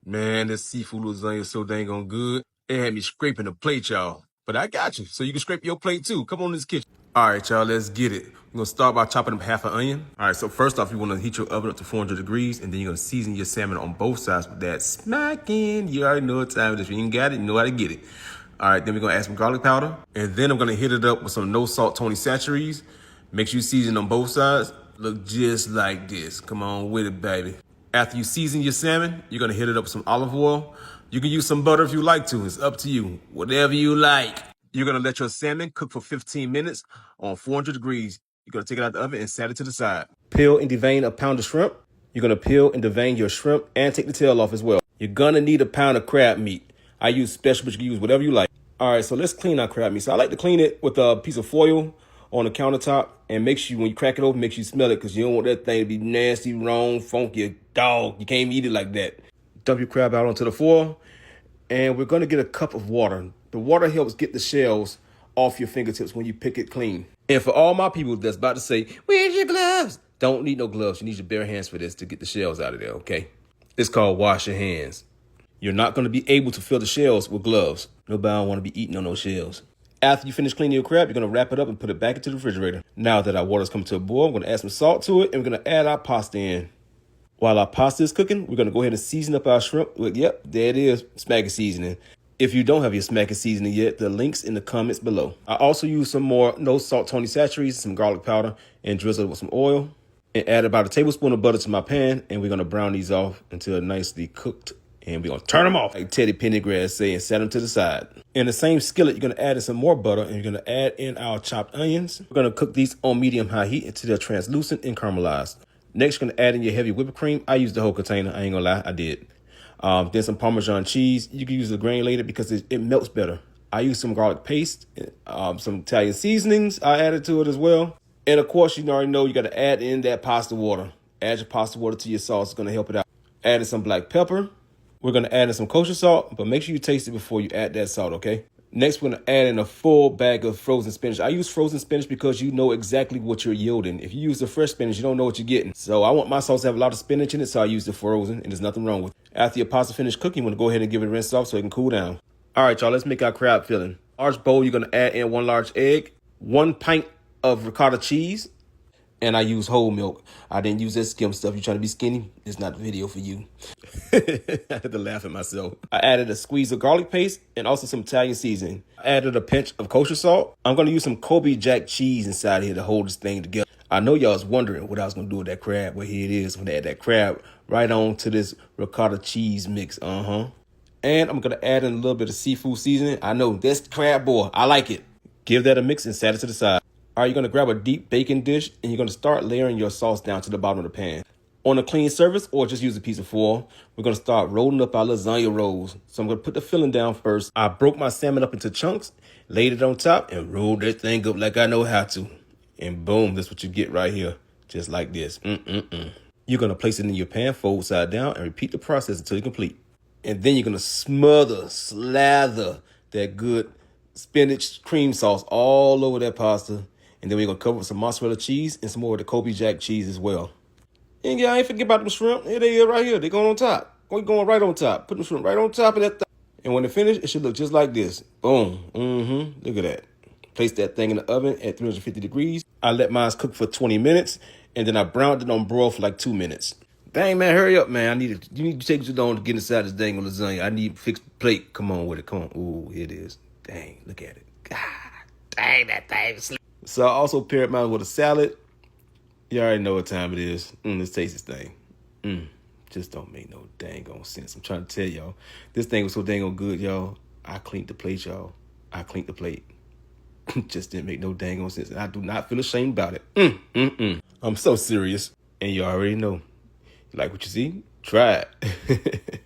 Man, this seafood lasagna is so dang on good. It had me scraping the plate, y'all. But I got you, so you can scrape your plate too. Come on in this kitchen. All right, y'all, let's get it. We're gonna start by chopping up half an onion. All right, so first off, you wanna heat your oven up to 400 degrees, and then you're gonna season your salmon on both sides with that smacking. You already know what time it is. If you ain't got it, you know how to get it. All right, then we're gonna add some garlic powder, and then I'm gonna hit it up with some no salt Tony Chachere's. Make sure you season on both sides. Look just like this. Come on with it, baby. After you season your salmon, you're gonna hit it up with some olive oil. You can use some butter if you like to. It's up to you. Whatever you like. You're gonna let your salmon cook for 15 minutes on 400 degrees. You're gonna take it out of the oven and set it to the side. Peel and devein a pound of shrimp. You're gonna peel and devein your shrimp and take the tail off as well. You're gonna need a pound of crab meat. I use special, but you can use whatever you like. All right, so let's clean our crab meat. So I like to clean it with a piece of foil on the countertop, and make sure when you crack it open, make sure you smell it, because you don't want that thing to be nasty, wrong, funky, dog. You can't eat it like that. Dump your crab out onto the foil, and we're gonna get a cup of water. The water helps get the shells off your fingertips when you pick it clean. And for all my people that's about to say, where's your gloves? Don't need no gloves. You need your bare hands for this to get the shells out of there, okay? It's called wash your hands. You're not gonna be able to fill the shells with gloves. Nobody wanna be eating on those shells. After you finish cleaning your crab, you're going to wrap it up and put it back into the refrigerator. Now that our water's come to a boil, I'm going to add some salt to it, and we're going to add our pasta in. While our pasta is cooking, we're going to go ahead and season up our shrimp with, yep, there it is, Smacky seasoning. If you don't have your Smacky seasoning yet, the link's in the comments below. I also use some more no salt Tony Chachere's, some garlic powder, and drizzle it with some oil. And add about a tablespoon of butter to my pan, and we're going to brown these off until they're nicely cooked. And we're going to turn them off, like Teddy Pendergrass say, and set them to the side. In the same skillet, you're going to add in some more butter, and you're going to add in our chopped onions. We're going to cook these on medium-high heat until they're translucent and caramelized. Next, you're going to add in your heavy whipped cream. I used the whole container. I ain't going to lie, I did. Then some Parmesan cheese. You can use the granulated because it melts better. I used some garlic paste, some Italian seasonings I added to it as well. And, of course, you already know you got to add in that pasta water. Add your pasta water to your sauce. It's going to help it out. Add in some black pepper. We're going to add in some kosher salt, but make sure you taste it before you add that salt, okay? Next, we're going to add in a full bag of frozen spinach. I use frozen spinach because you know exactly what you're yielding. If you use the fresh spinach, you don't know what you're getting. So I want my sauce to have a lot of spinach in it, so I use the frozen, and there's nothing wrong with it. After your pasta finished cooking, you want to go ahead and give it a rinse off so it can cool down. All right, y'all, let's make our crab filling. Large bowl, you're going to add in 1 large egg, 1 pint of ricotta cheese, and I use whole milk. I didn't use that skim stuff. You trying to be skinny? It's not the video for you. I had to laugh at myself. I added a squeeze of garlic paste and also some Italian seasoning. I added a pinch of kosher salt. I'm going to use some Kobe Jack cheese inside here to hold this thing together. I know y'all was wondering what I was going to do with that crab. Well, here it is. I'm going to add that crab right on to this ricotta cheese mix. And I'm going to add in a little bit of seafood seasoning. I know, that's crab boy. I like it. Give that a mix and set it to the side. All right, you're going to grab a deep baking dish, and you're going to start layering your sauce down to the bottom of the pan. On a clean surface, or just use a piece of foil, we're going to start rolling up our lasagna rolls. So I'm going to put the filling down first. I broke my salmon up into chunks, laid it on top, and rolled that thing up like I know how to. And boom, that's what you get right here, just like this. You're going to place it in your pan, fold side down, and repeat the process until you complete. And then you're going to slather that good spinach cream sauce all over that pasta. And then we're going to cover with some mozzarella cheese and some more of the Kobe Jack cheese as well. And yeah, I ain't forget about them shrimp. Here they are right here. They're going on top. We're going right on top. Put the shrimp right on top of that thing. And when they're finished, it should look just like this. Boom. Look at that. Place that thing in the oven at 350 degrees. I let mine cook for 20 minutes. And then I browned it on broil for like 2 minutes. Dang, man, hurry up, man. You need to take too long to get inside this dang lasagna. I need to fix the plate. Come on with it. Come on. Ooh, here it is. Dang, look at it. God, dang, that thing's sleep. So I also paired mine with a salad. You already know what time it is. Let's taste this thing. Just don't make no dang on sense. I'm trying to tell y'all. This thing was so dang on good, y'all. I cleaned the plate, y'all. I cleaned the plate. Just didn't make no dang on sense. And I do not feel ashamed about it. I'm so serious. And you already know. You like what you see? Try it.